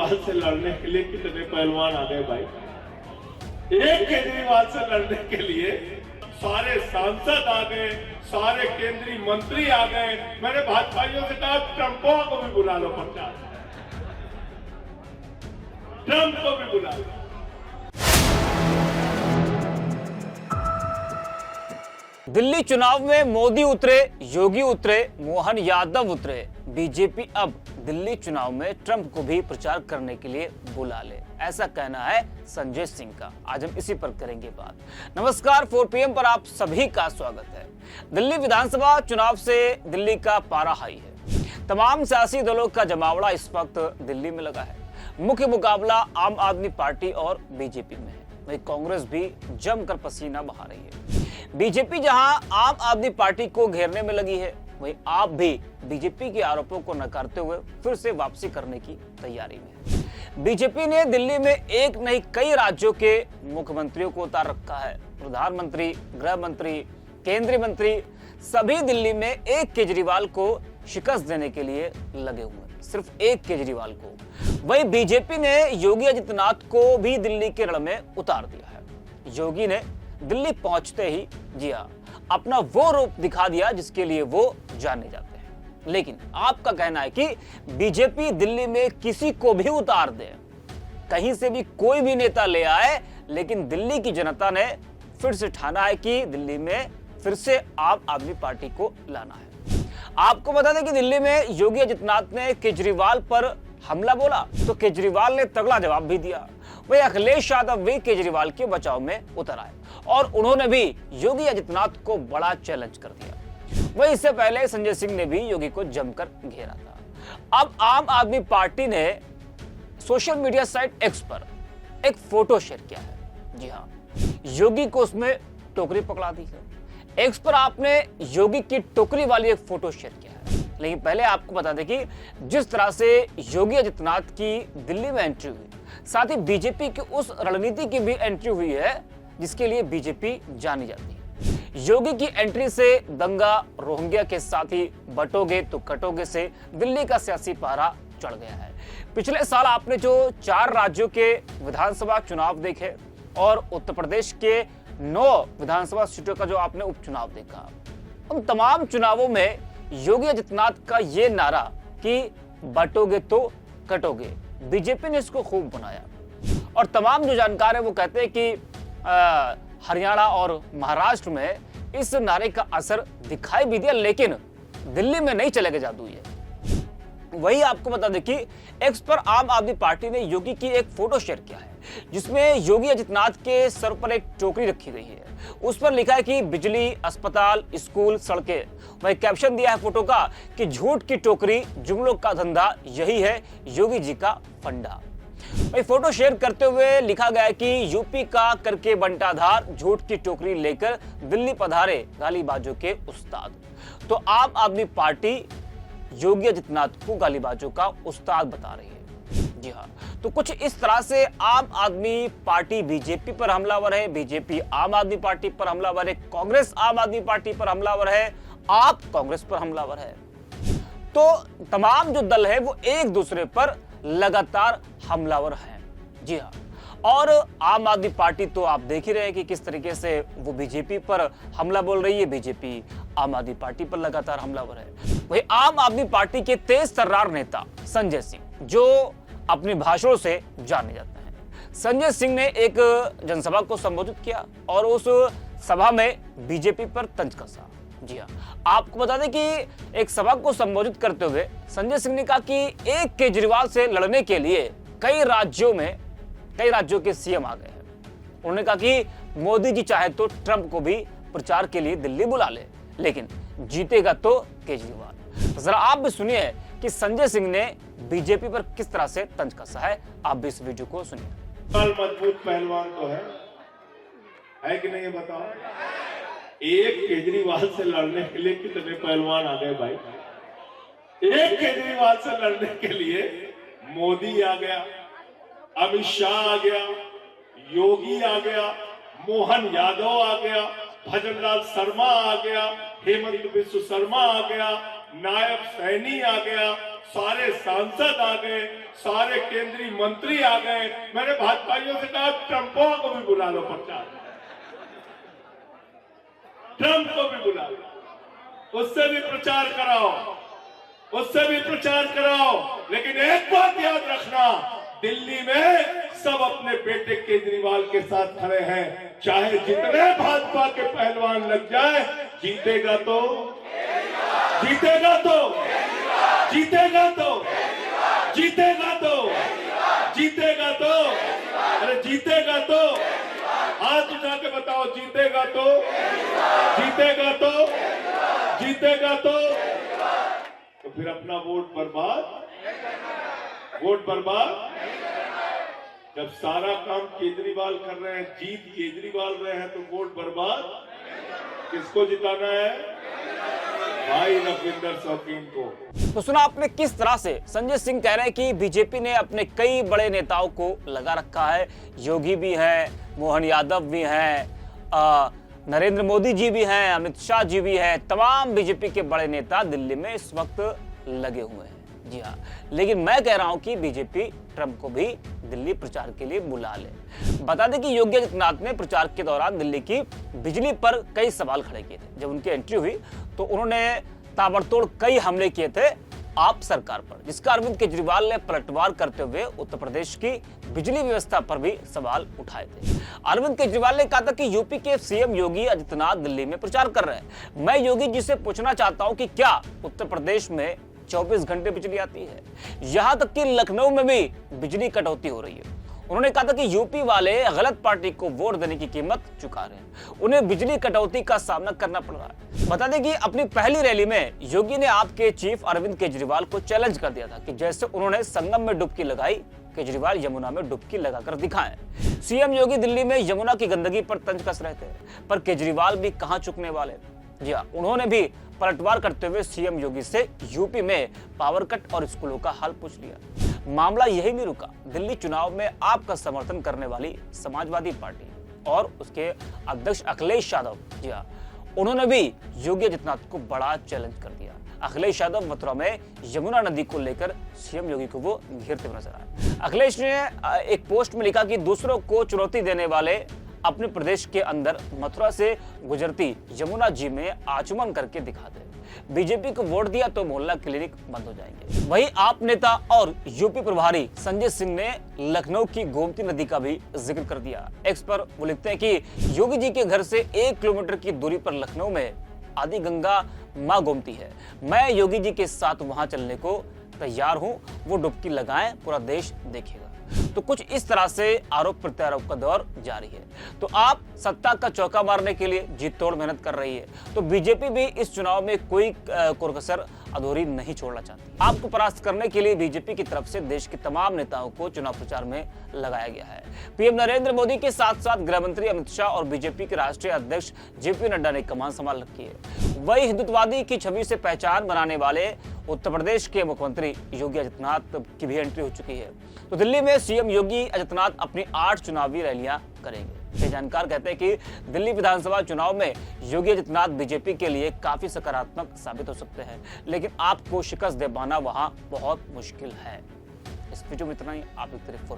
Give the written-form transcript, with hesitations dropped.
केजरीवाल से लड़ने के लिए कितने पहलवान आ गए भाई। एक केजरीवाल से लड़ने के लिए सारे सांसद आ गए, सारे केंद्रीय मंत्री आ गए। मैंने भाजपाइयों से कहा ट्रंपो को भी बुला लो, प्रचार ट्रंप को भी बुला लो। दिल्ली चुनाव में मोदी उतरे, योगी उतरे, मोहन यादव उतरे। बीजेपी अब दिल्ली चुनाव में ट्रंप को भी प्रचार करने के लिए बुला ले, ऐसा कहना है संजय सिंह का। आज हम इसी पर करेंगे बात। नमस्कार, 4 PM पर आप सभी का स्वागत है। दिल्ली विधानसभा चुनाव से दिल्ली का पारा हाई है। तमाम सियासी दलों का जमावड़ा इस वक्त दिल्ली में लगा है। मुख्य मुकाबला आम आदमी पार्टी और बीजेपी में है। वहीं कांग्रेस भी जमकर पसीना बहा रही है। बीजेपी जहां आम आदमी पार्टी को घेरने में लगी है, वहीं आप भी बीजेपी के आरोपों को नकारते हुए फिर से वापसी करने की तैयारी में है। बीजेपी ने दिल्ली में एक नहीं कई राज्यों के मुख्यमंत्रियों को उतार रखा है। प्रधानमंत्री, गृह मंत्री, केंद्रीय मंत्री सभी दिल्ली में एक केजरीवाल को शिकस्त देने के लिए लगे हुए हैं, सिर्फ एक केजरीवाल को। वहीं बीजेपी ने योगी आदित्यनाथ को भी दिल्ली के रण में उतार दिया है। योगी ने दिल्ली पहुंचते ही जी हां, अपना वो रूप दिखा दिया जिसके लिए वो जाने जाते हैं। लेकिन आपका कहना है कि बीजेपी दिल्ली में किसी को भी उतार दे, कहीं से भी कोई भी नेता ले आए, लेकिन दिल्ली की जनता ने फिर से ठाना है कि दिल्ली में फिर से आम आदमी पार्टी को लाना है। आपको बता दें कि दिल्ली में योगी आदित्यनाथ ने केजरीवाल पर हमला बोला तो केजरीवाल ने तगड़ा जवाब भी दिया। वही अखिलेश यादव भी केजरीवाल के बचाव में उतर आए और उन्होंने भी योगी आदित्यनाथ को बड़ा चैलेंज कर दिया। वही इससे पहले संजय सिंह ने भी योगी को जमकर घेरा था। अब आम आदमी पार्टी ने सोशल मीडिया साइट एक्स पर एक फोटो शेयर किया है। जी हाँ, योगी को उसमें टोकरी पकड़ा दी है। एक्स पर आपने योगी की टोकरी वाली एक फोटो शेयर किया है। लेकिन पहले आपको बता दें कि जिस तरह से योगी आदित्यनाथ की दिल्ली में एंट्री हुई, साथ ही बीजेपी की उस रणनीति की भी एंट्री हुई है जिसके लिए बीजेपी जानी जाती है। योगी की एंट्री से दंगा, रोहिंग्या के साथ ही बटोगे तो कटोगे से दिल्ली का सियासी पारा चढ़ गया है। पिछले साल आपने जो 4 राज्यों के विधानसभा चुनाव देखे और उत्तर प्रदेश के 9 विधानसभा सीटों का जो आपने उपचुनाव देखा, उन तमाम चुनावों में योगी आदित्यनाथ का ये नारा कि बटोगे तो कटोगे, बीजेपी ने इसको खूब बनाया। और तमाम जो जानकार है वो कहते हैं कि हरियाणा और महाराष्ट्र में इस नारे का असर दिखाई भी दिया, लेकिन दिल्ली में नहीं चलेगा जादू ये। वही आपको बता दें कि एक्स पर आम आदमी पार्टी ने योगी की एक फोटो शेयर किया है जिसमें योगी आदित्यनाथ के सर पर एक टोकरी रखी गई है। उस पर लिखा है कि बिजली, अस्पताल, स्कूल, सड़कें। वही कैप्शन दिया है फोटो का कि झूठ की टोकरी, जुमलों का धंधा, यही है योगी जी का फंडा। वही फोटो शेयर करते हुए लिखा गया है कि यूपी का करके बंटाधार, झूठ की टोकरी लेकर दिल्ली पधारे गालीबाजों के उस्ताद। तो आम आदमी पार्टी योगी आदित्यनाथ को गालीबाजों का उस्ताद बता रही है। जी हाँ, तो कुछ इस तरह से आम आदमी पार्टी बीजेपी पर हमलावर है, बीजेपी आम आदमी पार्टी पर हमलावर है, कांग्रेस आम आदमी पार्टी पर हमलावर है, आप कांग्रेस पर हमलावर है। तो तमाम जो दल है वो एक दूसरे पर लगातार हमलावर हैं। जी हाँ, और आम आदमी पार्टी तो आप देख ही रहे हैं कि किस तरीके से वो बीजेपी पर हमला बोल रही है, बीजेपी आम आदमी पार्टी पर लगातार हमलावर है। वही आम आदमी पार्टी के तेज तर्रार नेता संजय सिंह, जो अपने भाषणों से जाने जाते हैं, संजय सिंह ने एक जनसभा को संबोधित किया और उस सभा में बीजेपी पर तंज कसा। जी हाँ, आपको बता दें कि एक सभा को संबोधित करते हुए संजय सिंह ने कहा कि एक केजरीवाल से लड़ने के लिए कई राज्यों के सीएम आ गए हैं। उन्होंने कहा कि मोदी जी चाहे तो ट्रंप को भी प्रचार के लिए दिल्ली बुला ले, लेकिन जीतेगा तो केजरीवाल। जरा आप भी सुनिए कि संजय सिंह ने बीजेपी पर किस तरह से तंज कसा है। आप भी इस वीडियो को सुनिए। मजबूत पहलवान तो है कि नहीं, बताओ। एक केजरीवाल से लड़ने के लिए कितने पहलवान आ गए भाई। एक केजरीवाल से लड़ने के लिए मोदी आ गया, अमित शाह आ गया, योगी आ गया, मोहन यादव आ गया, भजनलाल शर्मा आ गया, हेमंत बिश्व शर्मा आ गया, नायब सैनी आ गया, सारे सांसद आ गए, सारे केंद्रीय मंत्री आ गए। मैंने भाजपाइयों से कहा ट्रंपों को भी बुला लो प्रचार, ट्रंप को भी बुला लो, उससे भी प्रचार कराओ, उससे भी प्रचार कराओ। लेकिन एक बात याद रखना, दिल्ली में सब अपने बेटे केजरीवाल के साथ खड़े हैं। चाहे जितने भाजपा के पहलवान लग जाए, जीतेगा तो जीतेगा तो जीतेगा तो जीतेगा तो जीतेगा तो अरे जीतेगा तो हाथ उठा के बताओ, जीतेगा तो जीतेगा तो जीतेगा तो फिर अपना वोट बर्बाद, वोट बर्बाद। जब सारा काम केजरीवाल कर रहे हैं, जीत केजरीवाल रहे हैं, तो वोट बर्बाद। किसको जिताना है? भाई रविंदर शौकीन को। तो सुना आपने किस तरह से संजय सिंह कह रहे हैं कि बीजेपी ने अपने कई बड़े नेताओं को लगा रखा है। योगी भी है, मोहन यादव भी हैं, नरेंद्र मोदी जी भी हैं, अमित शाह जी भी हैं, तमाम बीजेपी के बड़े नेता दिल्ली में इस वक्त लगे हुए हैं। जी हाँ, लेकिन मैं कह रहा हूं कि बीजेपी ट्रंप को भी दिल्ली प्रचार के लिए बुला ले। बता दें कि योगी आदित्यनाथ ने प्रचार के दौरान दिल्ली की बिजली पर कई सवाल खड़े किए थे। जब उनकी एंट्री हुई तो उन्होंने ताबड़तोड़ कई हमले किए थे आप सरकार पर, जिसका अरविंद केजरीवाल ने पलटवार करते हुए उत्तर प्रदेश की बिजली व्यवस्था पर भी सवाल उठाए थे। अरविंद केजरीवाल ने कहा था कि यूपी के सीएम योगी आदित्यनाथ दिल्ली में प्रचार कर रहे हैं। मैं योगी जी से पूछना चाहता हूं कि क्या उत्तर प्रदेश में 24 घंटे बिजली आती है? यहां तक कि लखनऊ में भी बिजली कटौती हो रही है। उन्होंने कहा था कि यूपी वाले गलत पार्टी को वोट देने की कीमत चुका रहे हैं, उन्हें बिजली कटौती का सामना करना पड़ रहा है। बता दें कि अपनी पहली रैली में योगी ने आपके चीफ अरविंद केजरीवाल को चैलेंज कर दिया था कि जैसे उन्होंने संगम में डुबकी लगाई, केजरीवाल यमुना में डुबकी लगाकर दिखाएं। सीएम योगी दिल्ली में यमुना की गंदगी पर तंज कस रहे थे, पर केजरीवाल भी कहां चुकने वाले। जी हाँ, उन्होंने भी पलटवार करते हुए सीएम योगी से यूपी में पावर कट और स्कूलों का हाल पूछ लिया। मामला यही नहीं रुका। दिल्ली चुनाव में आपका समर्थन करने वाली समाजवादी पार्टी और उसके अध्यक्ष अखिलेश यादव, जी हाँ, उन्होंने भी योगी आदित्यनाथ को बड़ा चैलेंज कर दिया। अखिलेश यादव मथुरा में यमुना नदी को लेकर सीएम योगी को वो घेरते हुए नजर आए। अखिलेश ने एक पोस्ट में लिखा कि दूसरों को चुनौती देने वाले अपने प्रदेश के अंदर मथुरा से गुजरती यमुना जी में आचमन करके दिखा दे। बीजेपी को वोट दिया तो मोहल्ला क्लिनिक बंद हो जाएंगे। वहीं आप नेता और यूपी प्रभारी संजय सिंह ने लखनऊ की गोमती नदी का भी जिक्र कर दिया। एक्स पर वो लिखते हैं कि योगी जी के घर से 1 किलोमीटर की दूरी पर लखनऊ में आदि गंगा मां गोमती है। मैं योगी जी के साथ वहां चलने को तैयार हूं, वो डुबकी लगाएं, पूरा देश देखेगा। तो कुछ इस तरह से आरोप प्रत्यारोप का दौर जारी है। तो आप सत्ता का चौका मारने के लिए जी तोड़ मेहनत कर रही है, तो बीजेपी भी इस चुनाव में कोई कोरकसर अधूरी नहीं छोड़ना चाहती। आपको परास्त करने के लिए बीजेपी की तरफ से देश के तमाम नेताओं को चुनाव प्रचार में लगाया गया है। पीएम नरेंद्र मोदी के साथ साथ गृह मंत्री अमित शाह और बीजेपी के राष्ट्रीय अध्यक्ष जेपी नड्डा ने कमान संभाल रखी है। वही हिंदुत्ववादी की छवि से पहचान बनाने वाले उत्तर प्रदेश के मुख्यमंत्री योगी आदित्यनाथ की भी एंट्री हो चुकी है। तो दिल्ली में सीएम योगी आदित्यनाथ अपनी 8 चुनावी रैलियां करेंगे। ये जानकार कहते हैं कि दिल्ली विधानसभा चुनाव में योगी आदित्यनाथ बीजेपी के लिए काफी सकारात्मक साबित हो सकते हैं, लेकिन आपको शिकस्त दे पाना वहां बहुत मुश्किल है। इस वीडियो में इतना ही। आप एक तरफ